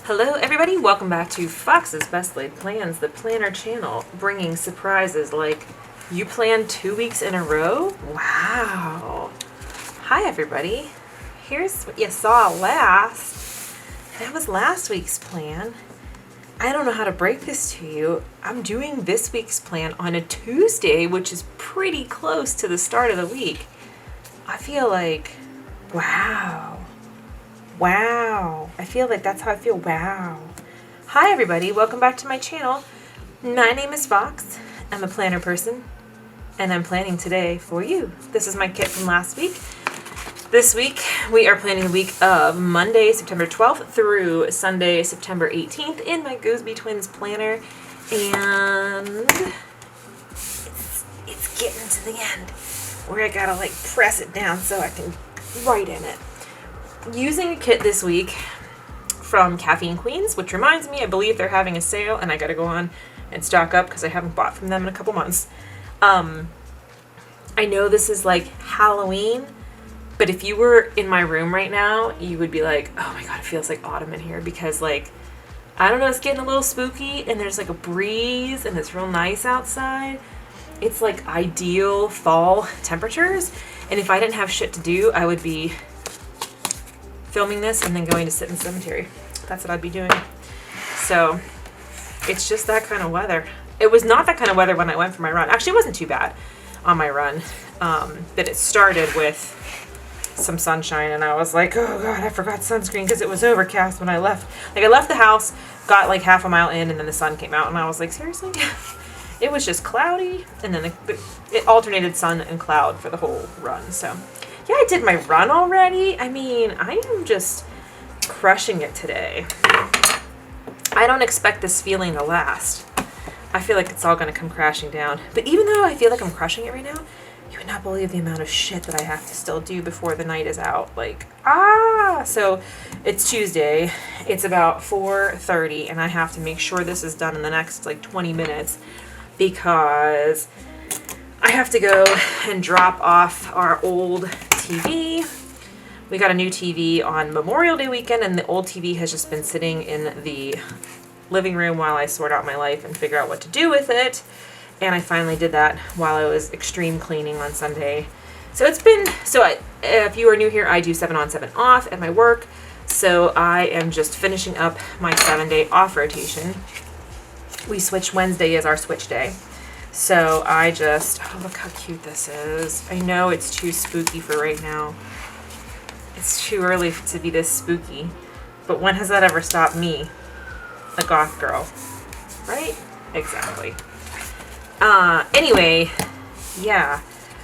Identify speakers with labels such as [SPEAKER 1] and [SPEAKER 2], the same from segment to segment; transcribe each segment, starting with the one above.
[SPEAKER 1] Hello everybody, welcome back to Fox's Best Laid Plans, the planner channel, bringing surprises like you planned 2 weeks in a row? Wow. Hi everybody. Here's what you saw last. That was last week's plan. I don't know how to break this to you. I'm doing this week's plan on a Tuesday, which is pretty close to the start of the week. I feel like, wow. Wow. I feel like that's how I feel. Wow. Hi everybody, welcome back to my channel. My name is Fox. I'm a planner person and I'm planning today for you. This is my kit from last week. This week we are planning the week of Monday, September 12th through Sunday, September 18th in my Gooseby Twins planner. And it's getting to the end where I gotta like press it down so I can write in it. Using a kit this week from Caffeine Queens, which reminds me, I believe they're having a sale and I gotta go on and stock up because I haven't bought from them in a couple months. I know this is like Halloween, but if you were in my room right now, you would be like, oh my god, it feels like autumn in here because like, I don't know, it's getting a little spooky and there's like a breeze and it's real nice outside. It's like ideal fall temperatures, and if I didn't have shit to do, I would be filming this and then going to sit in the cemetery. That's what I'd be doing. So it's just that kind of weather. It was not that kind of weather when I went for my run. Actually, it wasn't too bad on my run. But it started with some sunshine and I was like, oh god, I forgot sunscreen because it was overcast when I left. Like I left the house, got like half a mile in, and then the sun came out and I was like, seriously? It was just cloudy, and then it alternated sun and cloud for the whole run. So yeah, I did my run already. I mean, I am just crushing it today. I don't expect this feeling to last. I feel like it's all going to come crashing down. But even though I feel like I'm crushing it right now, you would not believe the amount of shit that I have to still do before the night is out. Like, So it's Tuesday. It's about 4:30, and I have to make sure this is done in the next like 20 minutes because I have to go and drop off our old TV. We got a new TV on Memorial Day weekend, and the old TV has just been sitting in the living room while I sort out my life and figure out what to do with it. And I finally did that while I was extreme cleaning on Sunday. So it's been, if you are new here, I do 7 on 7 off at my work. So I am just finishing up my 7-day off rotation. We switched Wednesday as our switch day. So I just, oh, look how cute this is. I know it's too spooky for right now. It's too early to be this spooky. But when has that ever stopped me? A goth girl. Right? Exactly. Anyway, yeah.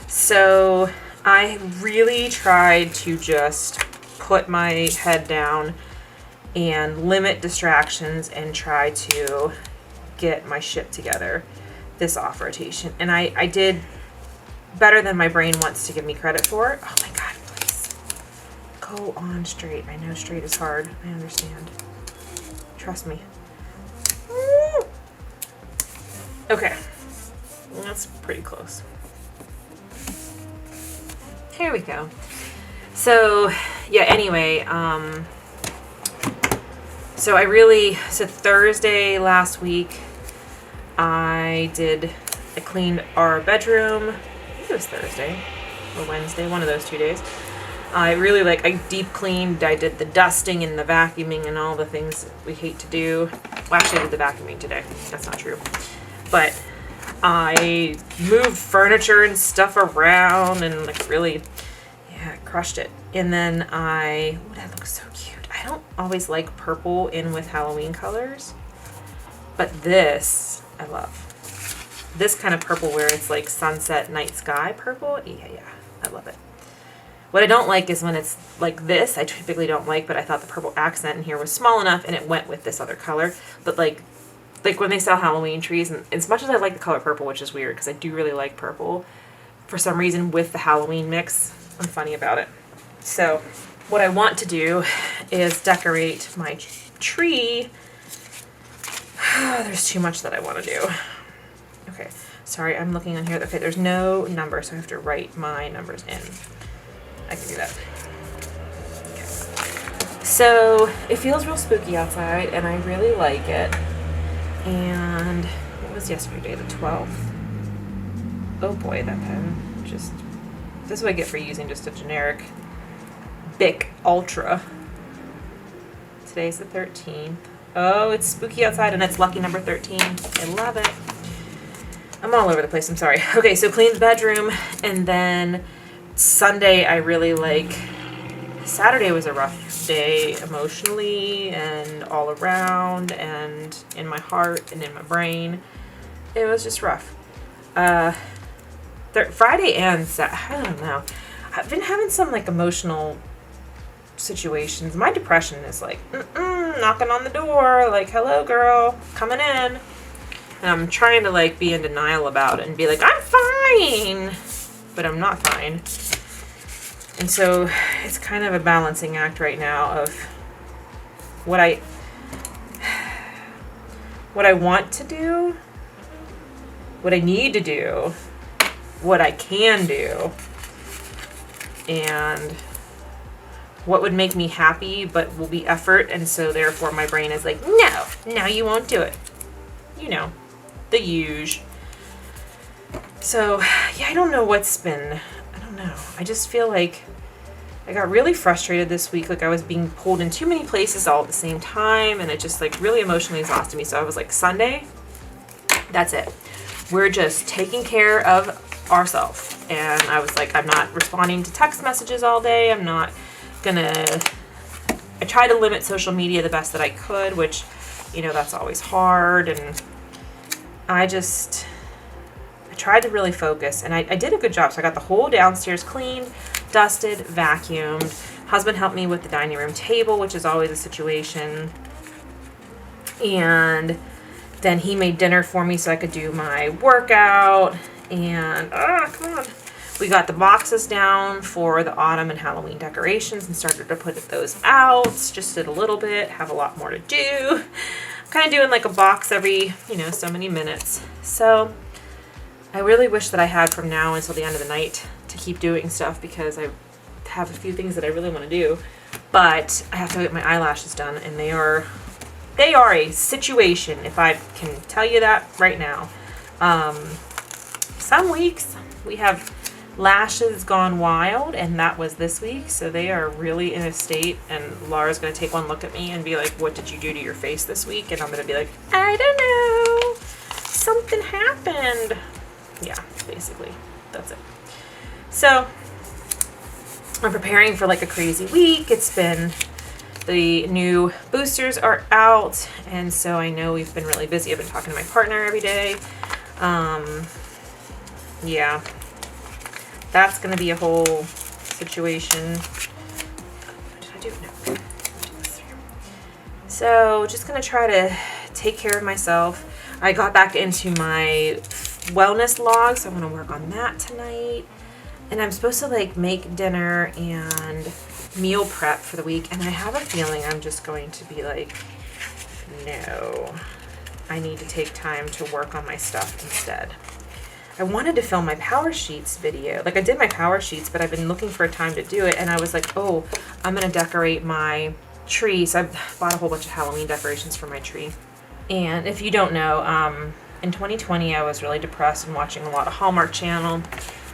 [SPEAKER 1] So I really tried to just put my head down and limit distractions and try to get my shit together this off rotation, and I did better than my brain wants to give me credit for. Oh my god, please go on straight. I know straight is hard. I understand. Trust me. Okay, that's pretty close. Here we go. So yeah, anyway, so Thursday last week I cleaned our bedroom. I think it was Thursday or Wednesday, one of those 2 days. I deep cleaned. I did the dusting and the vacuuming and all the things that we hate to do. Well, actually I did the vacuuming today. That's not true. But I moved furniture and stuff around and like really, yeah, crushed it. And then that looks so cute. I don't always like purple in with Halloween colors, but this I love. This kind of purple where it's like sunset night sky purple. Yeah, I love it. What I don't like is when it's like this. I typically don't like, but I thought the purple accent in here was small enough and it went with this other color. But like when they sell Halloween trees, and as much as I like the color purple, which is weird because I do really like purple, for some reason with the Halloween mix, I'm funny about it. So what I want to do is decorate my tree. There's too much that I want to do. Okay, sorry, I'm looking on here. Okay, there's no number, so I have to write my numbers in. I can do that. Okay. So it feels real spooky outside, and I really like it. And what was yesterday, the 12th? Oh boy, that pen just... This is what I get for using just a generic Bic Ultra. Today's the 13th. Oh, it's spooky outside, and it's lucky number 13. I love it. I'm all over the place, I'm sorry. Okay, so clean the bedroom, and then Sunday I really like... Saturday was a rough day emotionally and all around and in my heart and in my brain. It was just rough. Friday and Saturday, I don't know. I've been having some like emotional situations. My depression is like, knocking on the door, like, hello girl, coming in. And I'm trying to like be in denial about it and be like, I'm fine, but I'm not fine. And so it's kind of a balancing act right now of what I want to do, what I need to do, what I can do, and what would make me happy but will be effort. And so therefore my brain is like, no, you won't do it. You know, the usual. So yeah, I don't know what's been... I just feel like I got really frustrated this week. Like I was being pulled in too many places all at the same time, and it just like really emotionally exhausted me. So I was like, Sunday, that's it. We're just taking care of ourselves. And I was like, I'm not responding to text messages all day. I tried to limit social media the best that I could, which, you know, that's always hard. And I tried to really focus, and I did a good job. So I got the whole downstairs cleaned, dusted, vacuumed. Husband helped me with the dining room table, which is always a situation. And then he made dinner for me so I could do my workout. And, come on. We got the boxes down for the autumn and Halloween decorations and started to put those out. Just did a little bit, have a lot more to do. Kind of doing like a box every, so many minutes. So I really wish that I had from now until the end of the night to keep doing stuff, because I have a few things that I really want to do, but I have to get my eyelashes done, and they are a situation, if I can tell you that right now. Some weeks we have lashes gone wild, and that was this week, so they are really in a state, and Laura's going to take one look at me and be like, what did you do to your face this week? And I'm going to be like, I don't know, something happened. Yeah, basically, that's it. So, I'm preparing for like a crazy week. It's been, the new boosters are out, and so I know we've been really busy. I've been talking to my partner every day. Yeah, that's going to be a whole situation. What did I do? No. So, just going to try to take care of myself. I got back into my wellness log, so I'm going to work on that tonight. And I'm supposed to like make dinner and meal prep for the week, and I have a feeling I'm just going to be like, no, I need to take time to work on my stuff instead. I wanted to film my Power Sheets video. Like I did my Power Sheets, but I've been looking for a time to do it, and I was like, oh, I'm going to decorate my tree. So I bought a whole bunch of Halloween decorations for my tree. And if you don't know, in 2020, I was really depressed and watching a lot of Hallmark Channel,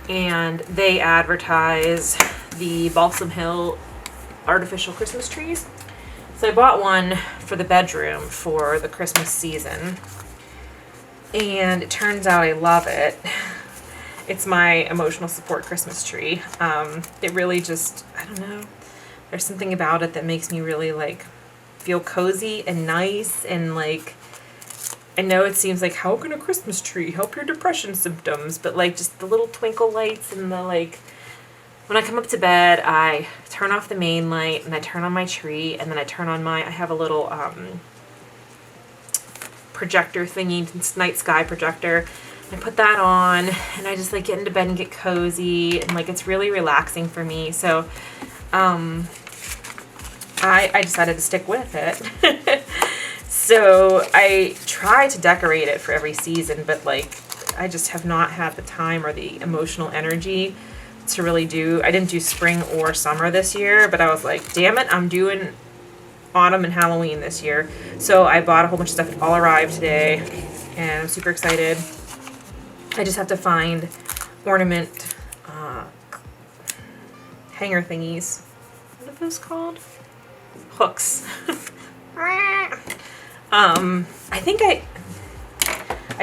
[SPEAKER 1] and they advertise the Balsam Hill artificial Christmas trees. So I bought one for the bedroom for the Christmas season, and it turns out I love it. It's my emotional support Christmas tree. It really just, I don't know, there's something about it that makes me really like feel cozy and nice, and like, I know it seems like, how can a Christmas tree help your depression symptoms? But like just the little twinkle lights and the like, when I come up to bed, I turn off the main light and I turn on my tree, and then I turn on I have a little projector thingy, night sky projector. I put that on, and I just like get into bed and get cozy, and like it's really relaxing for me. So I decided to stick with it. So I try to decorate it for every season, but like I just have not had the time or the emotional energy to really I didn't do spring or summer this year, but I was like, damn it, I'm doing autumn and Halloween this year. So I bought a whole bunch of stuff. It all arrived today, and I'm super excited. I just have to find ornament hanger thingies. What are those called? Hooks. I think I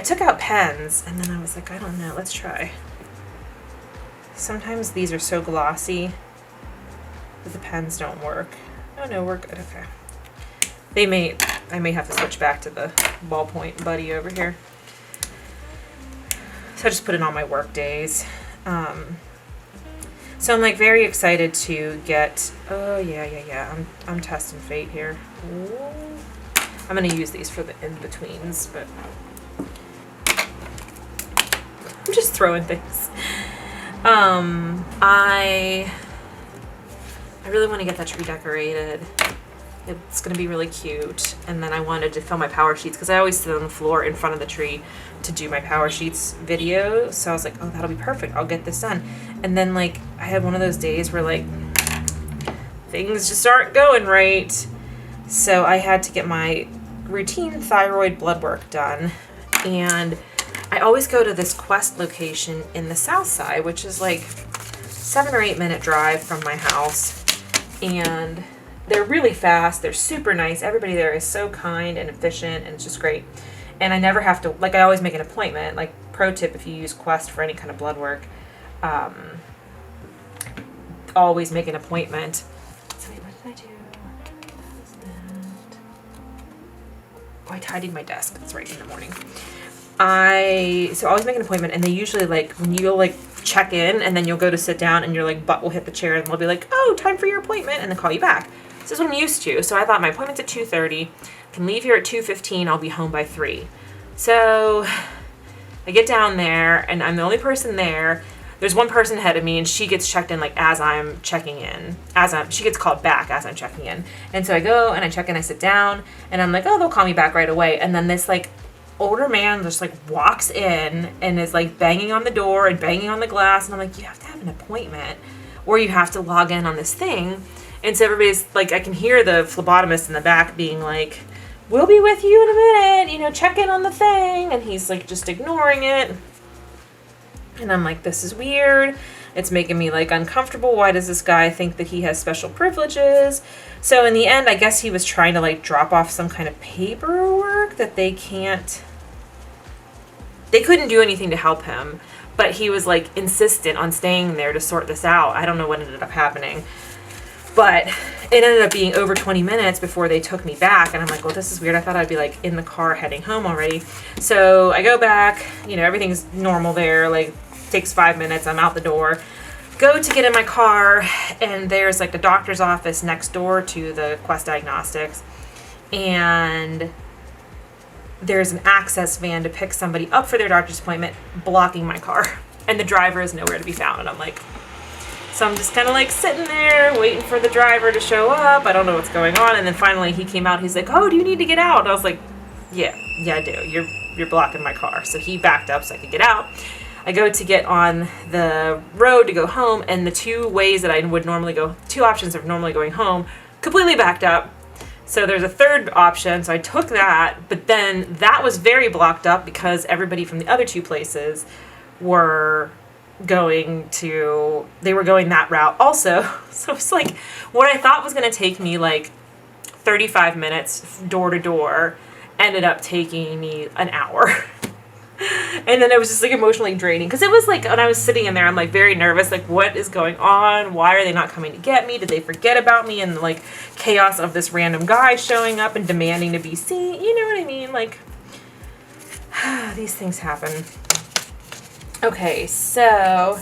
[SPEAKER 1] took out pens, and then I was like, I don't know, let's try. Sometimes these are so glossy that the pens don't work. Oh no, we're good, okay. I may have to switch back to the ballpoint buddy over here. So I just put it on my work days. So I'm like very excited to get, oh yeah, I'm testing fate here. Ooh. I'm gonna use these for the in-betweens, but I'm just throwing things. I really want to get that tree decorated. It's going to be really cute. And then I wanted to film my power sheets because I always sit on the floor in front of the tree to do my power sheets video. So I was like, oh, that'll be perfect. I'll get this done. And then like I had one of those days where like things just aren't going right. So I had to get my routine thyroid blood work done. And I always go to this Quest location in the South Side, which is like 7 or 8 minute drive from my house. And they're really fast. They're super nice. Everybody there is so kind and efficient, and it's just great. And I never have to, like, I always make an appointment. Like, pro tip, if you use Quest for any kind of blood work, always make an appointment. So wait, what did I do? That was that. Oh, I tidied my desk. That's right, in the morning. So I always make an appointment, and they usually, like, when you'll, like, check in, and then you'll go to sit down, and your, like, butt will hit the chair, and they'll be like, oh, time for your appointment, and then call you back. So this is what I'm used to. So I thought my appointment's at 2:30. I can leave here at 2:15. I'll be home by 3. So I get down there, and I'm the only person there. There's one person ahead of me, and she gets checked in, like, as I'm checking in. She gets called back as I'm checking in. And so I go, and I check in, I sit down, and I'm like, oh, they'll call me back right away. And then this, like, older man just, like, walks in and is, like, banging on the door and banging on the glass. And I'm like, you have to have an appointment, or you have to log in on this thing. And so everybody's, like, I can hear the phlebotomist in the back being like, we'll be with you in a minute, you know, check in on the thing. And he's, like, just ignoring it. And I'm like, this is weird. It's making me, like, uncomfortable. Why does this guy think that he has special privileges? So in the end, I guess he was trying to, like, drop off some kind of paperwork that they couldn't do anything to help him. But he was, like, insistent on staying there to sort this out. I don't know what ended up happening. But it ended up being over 20 minutes before they took me back. And I'm like, well, this is weird. I thought I'd be, like, in the car heading home already. So I go back. You know, everything's normal there. Like, takes 5 minutes. I'm out the door. Go to get in my car. And there's, like, the doctor's office next door to the Quest Diagnostics. And there's an access van to pick somebody up for their doctor's appointment blocking my car. And the driver is nowhere to be found. And I'm like... So I'm just kind of like sitting there waiting for the driver to show up. I don't know what's going on. And then finally he came out. He's like, oh, do you need to get out? And I was like, yeah, I do. You're blocking my car. So he backed up so I could get out. I go to get on the road to go home. And the two ways that I would normally go, 2 options of normally going home, completely backed up. So there's a third option. So I took that. But then that was very blocked up because everybody from the other 2 places were... they were going that route also. So it's like what I thought was going to take me like 35 minutes door to door ended up taking me an hour. And then it was just like emotionally draining because it was like when I was sitting in there, I'm like very nervous, like what is going on? Why are they not coming to get me? Did they forget about me? And like chaos of this random guy showing up and demanding to be seen. You know what I mean? Like these things happen. Okay, so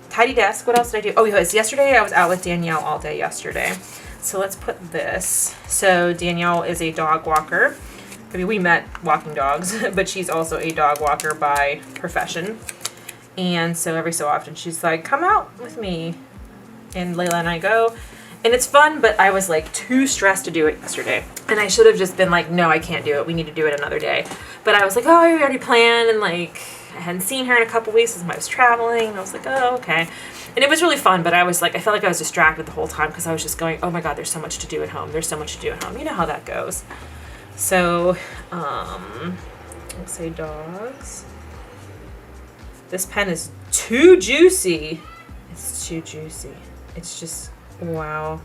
[SPEAKER 1] tidy desk. What else did I do? Oh, yes, yesterday I was out with Danielle all day yesterday. So let's put this. So Danielle is a dog walker. I mean, we met walking dogs, but she's also a dog walker by profession. And so every so often she's like, come out with me. And Layla and I go. And it's fun, but I was, like, too stressed to do it yesterday. And I should have just been like, no, I can't do it. We need to do it another day. But I was like, oh, I already planned, and, like, I hadn't seen her in a couple weeks since I was traveling, and I was like, oh, okay. And it was really fun, but I was like, I felt like I was distracted the whole time because I was just going, oh my God, there's so much to do at home. There's so much to do at home. You know how that goes. So, let's say dogs. This pen is too juicy. It's too juicy. It's just, wow.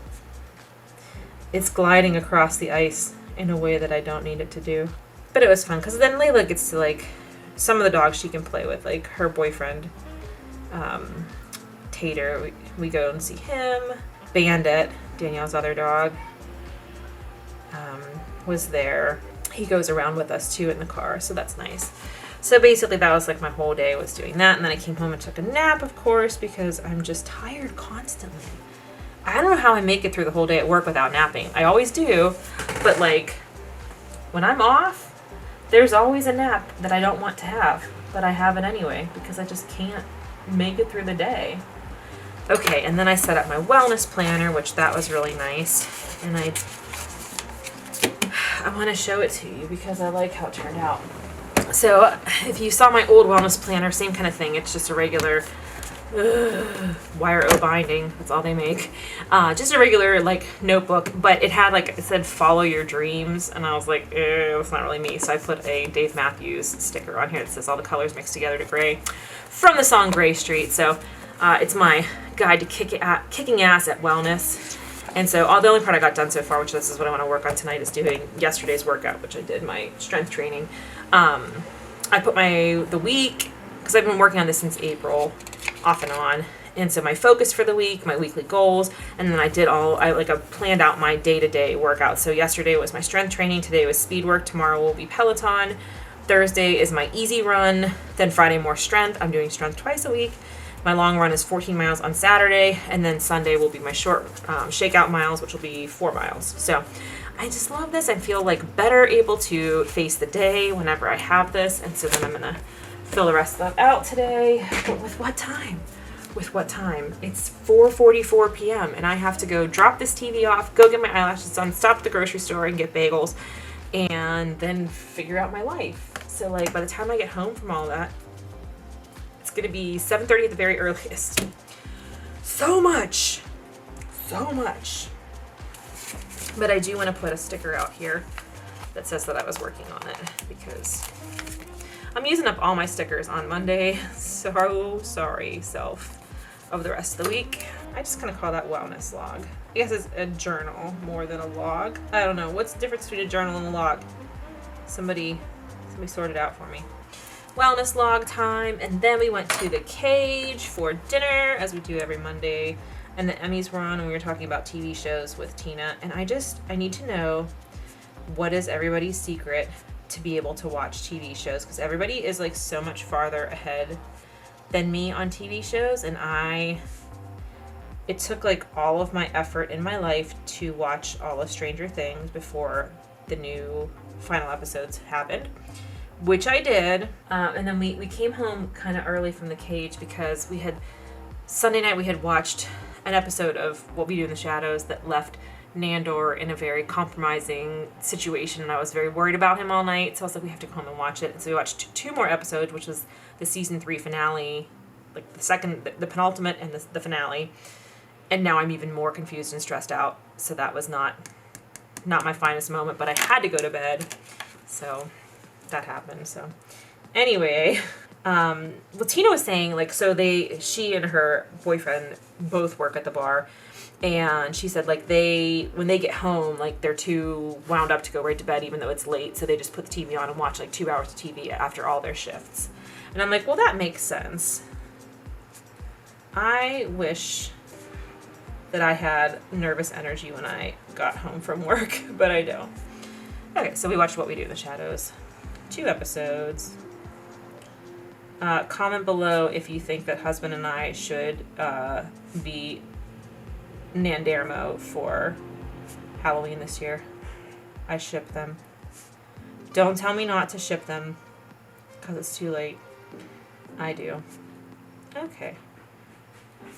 [SPEAKER 1] It's gliding across the ice in a way that I don't need it to do. But it was fun because then Layla gets to like, some of the dogs she can play with, like her boyfriend, Tater, we go and see him. Bandit, Danielle's other dog, was there. He goes around with us too in the car, so that's nice. So basically that was like my whole day was doing that, and then I came home and took a nap, of course, because I'm just tired constantly. I don't know how I make it through the whole day at work without napping. I always do, but like when I'm off, there's always a nap that I don't want to have, but I have it anyway because I just can't make it through the day. Okay, and then I set up my wellness planner, which that was really nice. And I want to show it to you because I like how it turned out. So if you saw my old wellness planner, same kind of thing. It's just a regular wire O binding. That's all they make. Just a regular like notebook, but it had like, it said follow your dreams, and I was like, it's not really me. So I put a Dave Matthews sticker on here that says all the colors mixed together to gray from the song Gray Street. So it's my guide to kicking ass at wellness. And so the only part I got done so far, which this is what I want to work on tonight, is doing yesterday's workout, which I did, my strength training. I put the week, because I've been working on this since April, off and on. And so my focus for the week, my weekly goals, and then I planned out my day-to-day workout. So yesterday was my strength training, today was speed work, tomorrow will be Peloton, Thursday is my easy run, then Friday more strength. I'm doing strength twice a week. My long run is 14 miles on Saturday, and then Sunday will be my short shakeout miles, which will be 4 miles. So I just love this. I feel like better able to face the day whenever I have this, and so then I'm gonna fill the rest of that out today. But with what time? With what time? It's 4:44 p.m. and I have to go drop this TV off, go get my eyelashes done, stop at the grocery store and get bagels, and then figure out my life. So like by the time I get home from all that, it's gonna be 7:30 at the very earliest. So much. But I do want to put a sticker out here that says that I was working on it because I'm using up all my stickers on Monday. So sorry, self, of the rest of the week. I just kind of call that wellness log. I guess it's a journal more than a log. I don't know. What's the difference between a journal and a log? Somebody sort it out for me. Wellness log time, and then we went to the Cage for dinner, as we do every Monday, and the Emmys were on, and we were talking about TV shows with Tina, and I need to know, what is everybody's secret to be able to watch TV shows? Because everybody is like so much farther ahead than me on TV shows, and it took like all of my effort in my life to watch all of Stranger Things before the new final episodes happened, which I did. And then we came home kind of early from the Cage because Sunday night we had watched an episode of What We Do in the Shadows that left Nandor in a very compromising situation, and I was very worried about him all night, so I was like, we have to come home and watch it. And so we watched 2 more episodes, which was the season 3 finale, like the penultimate and the finale, and now I'm even more confused and stressed out. So that was not my finest moment, but I had to go to bed, so that happened. So anyway, what Tina was saying, like, so she and her boyfriend both work at the bar, and she said like when they get home, like they're too wound up to go right to bed even though it's late, so they just put the TV on and watch like 2 hours of TV after all their shifts. And I'm like, well, that makes sense. I wish that I had nervous energy when I got home from work, but I don't. Okay, so we watched What We Do in the Shadows. 2 episodes. Comment below if you think that husband and I should be Nandermo for Halloween this year. I ship them. Don't tell me not to ship them because it's too late. I do. Okay.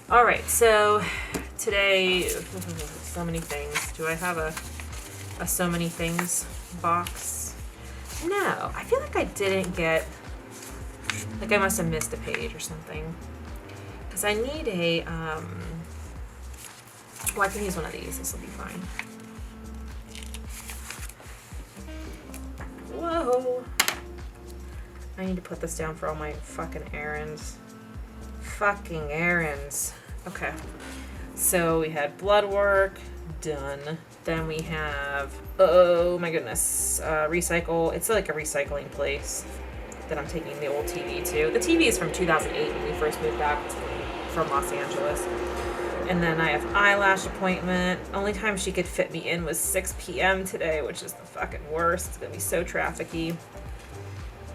[SPEAKER 1] All right, so today, so many things. Do I have a so many things box? No, I feel like I didn't get Like I must have missed a page or something. Because I need a, well, I can use one of these. This will be fine. Whoa. I need to put this down for all my fucking errands. Fucking errands. Okay. So we had blood work done. Then we have, oh my goodness, recycle. It's like a recycling place that I'm taking the old TV to. The TV is from 2008 when we first moved back from Los Angeles. And then I have eyelash appointment. Only time she could fit me in was 6 p.m. today, which is the fucking worst. It's gonna be so trafficky.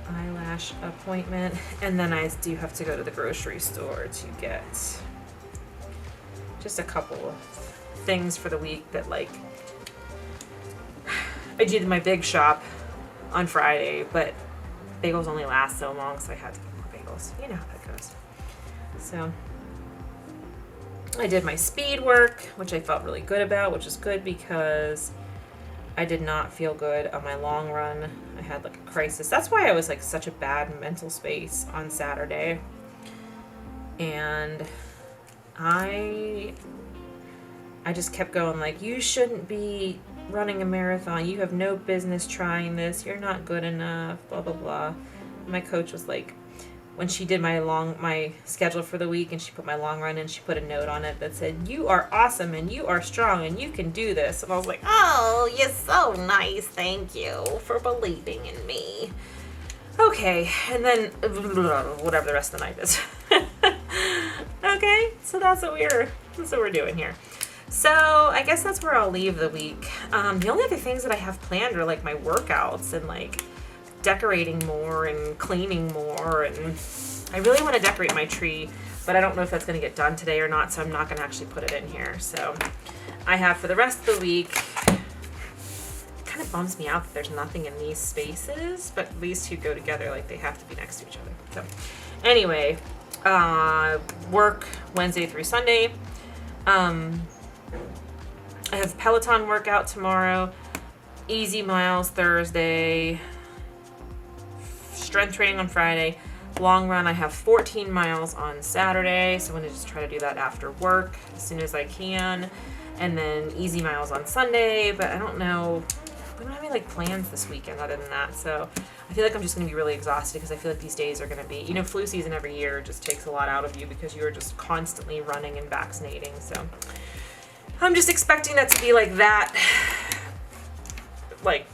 [SPEAKER 1] Eyelash appointment. And then I do have to go to the grocery store to get just a couple of things for the week that, like, I did my big shop on Friday, but bagels only last so long, so I had to get more bagels. You know how that goes. So I did my speed work, which I felt really good about, which is good because I did not feel good on my long run. I had like a crisis. That's why I was like such a bad mental space on Saturday. And I just kept going like, you shouldn't be running a marathon. You have no business trying this. You're not good enough, blah, blah, blah. My coach was like, when she did my schedule for the week and she put my long run in, she put a note on it that said, you are awesome and you are strong and you can do this. And I was like, oh, you're so nice. Thank you for believing in me. Okay. And then whatever the rest of the night is. Okay. So that's what we're doing here. So I guess that's where I'll leave the week. The only other things that I have planned are like my workouts and like decorating more and cleaning more, and I really want to decorate my tree, but I don't know if that's going to get done today or not, so I'm not going to actually put it in here. So I have for the rest of the week, it kind of bums me out that there's nothing in these spaces, but these two go together, like they have to be next to each other. So anyway, work Wednesday through Sunday. I have Peloton workout tomorrow, easy miles Thursday, strength training on Friday, long run. I have 14 miles on Saturday, so I'm going to just try to do that after work as soon as I can, and then easy miles on Sunday, but I don't know, we don't have any like plans this weekend other than that, so I feel like I'm just going to be really exhausted because I feel like these days are going to be, you know, flu season every year just takes a lot out of you because you are just constantly running and vaccinating, so I'm just expecting that to be like that, like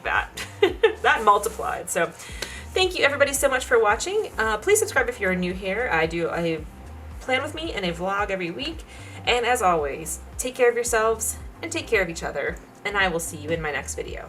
[SPEAKER 1] that, that multiplied. So thank you everybody so much for watching. Please subscribe if you're new here. I do a plan with me and a vlog every week. And as always, take care of yourselves and take care of each other. And I will see you in my next video.